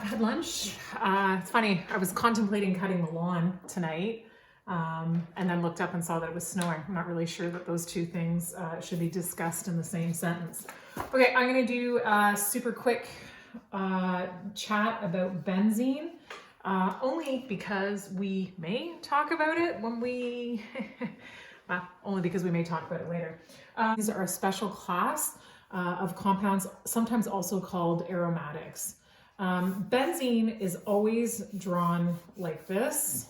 had lunch. It's funny, I was contemplating cutting the lawn tonight, and then looked up and saw that it was snowing. I'm not really sure that those two things should be discussed in the same sentence. Okay, I'm gonna do a super quick chat about benzene, only because we may talk about it when we, well, only because we may talk about it later. These are a special class of compounds, sometimes also called aromatics. Benzene is always drawn like this.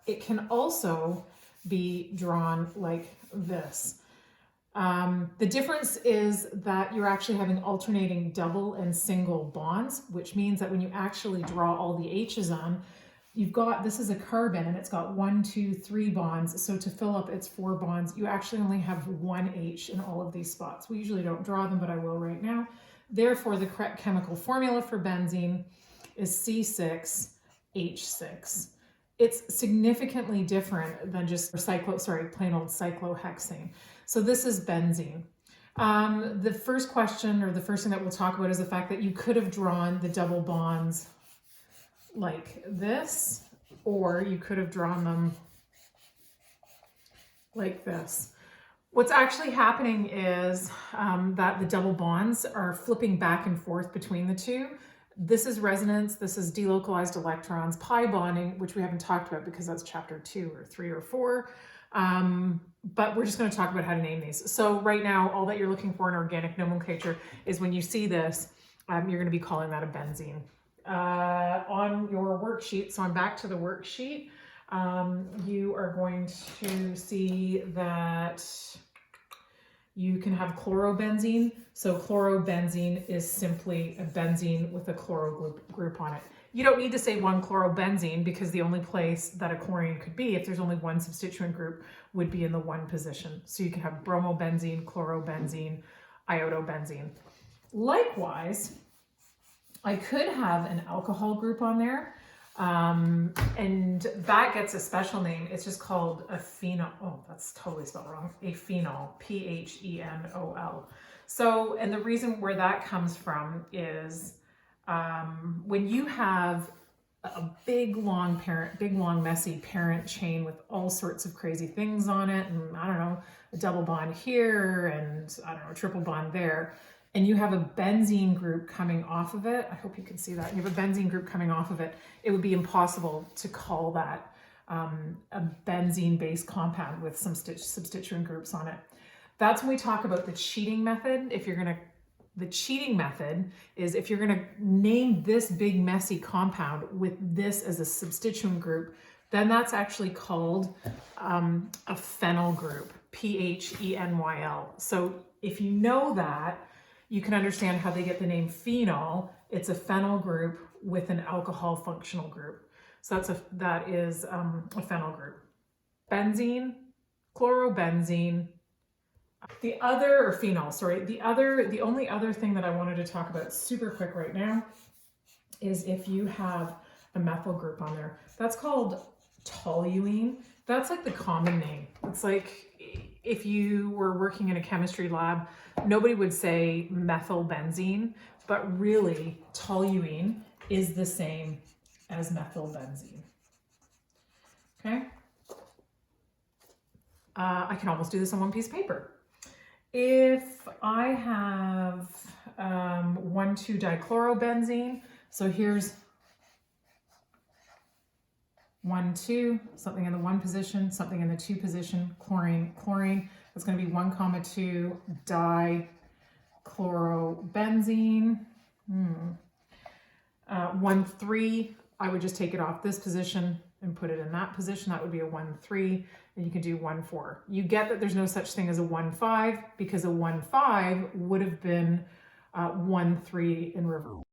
It can also be drawn like this. The difference is that you're actually having alternating double and single bonds, which means that when you actually draw all the H's on, you've got, this is a carbon and it's got 1, 2, 3 bonds. So to fill up its 4 bonds, you actually only have 1 H in all of these spots. We usually don't draw them, but I will right now. Therefore, the correct chemical formula for benzene is C6H6. It's significantly different than just plain old cyclohexane. So this is benzene. The first question, or the first thing that we'll talk about, is the fact that you could have drawn the double bonds like this, or you could have drawn them like this. What's actually happening is that the double bonds are flipping back and forth between the two. This is resonance, this is delocalized electrons, pi bonding, which we haven't talked about because that's chapter 2 or 3 or 4. But we're just going to talk about how to name these. So right now, all that you're looking for in organic nomenclature is when you see this, you're going to be calling that a benzene. On your worksheet, so I'm back to the worksheet, you are going to see that you can have chlorobenzene. So chlorobenzene is simply a benzene with a chloro group on it. You don't need to say 1-chlorobenzene because the only place that a chlorine could be, if there's only one substituent group, would be in the 1 position. So you can have bromobenzene, chlorobenzene, iodobenzene. Likewise, I could have an alcohol group on there, and that gets a special name. It's just called a phenol. Oh, that's totally spelled wrong. A phenol, Phenol. So, and the reason where that comes from is when you have a big, long, messy parent chain with all sorts of crazy things on it, and I don't know, a double bond here, and I don't know, a triple bond there, and you have a benzene group coming off of it, I hope you can see that, you have a benzene group coming off of it, it would be impossible to call that a benzene-based compound with some substituent groups on it. That's when we talk about the cheating method. The cheating method is if you're gonna name this big messy compound with this as a substituent group, then that's actually called a phenyl group, Phenyl. So if you know that, you can understand how they get the name phenol. It's a phenyl group with an alcohol functional group. So that is a phenyl group. Benzene, chlorobenzene, the only other thing that I wanted to talk about super quick right now is if you have a methyl group on there. That's called toluene. That's like the common name. It's like if you were working in a chemistry lab, nobody would say methylbenzene, but really toluene is the same as methylbenzene. Okay? I can almost do this on one piece of paper. If I have 1,2-dichlorobenzene, so here's 1, 2, something in the 1 position, something in the 2 position, chlorine. That's going to be 1,2 dichlorobenzene. 1, 3, I would just take it off this position and put it in that position. That would be a 1, 3, and you can do 1, 4. You get that there's no such thing as a 1, 5 because a 1, 5 would have been 1, 3 in reverse.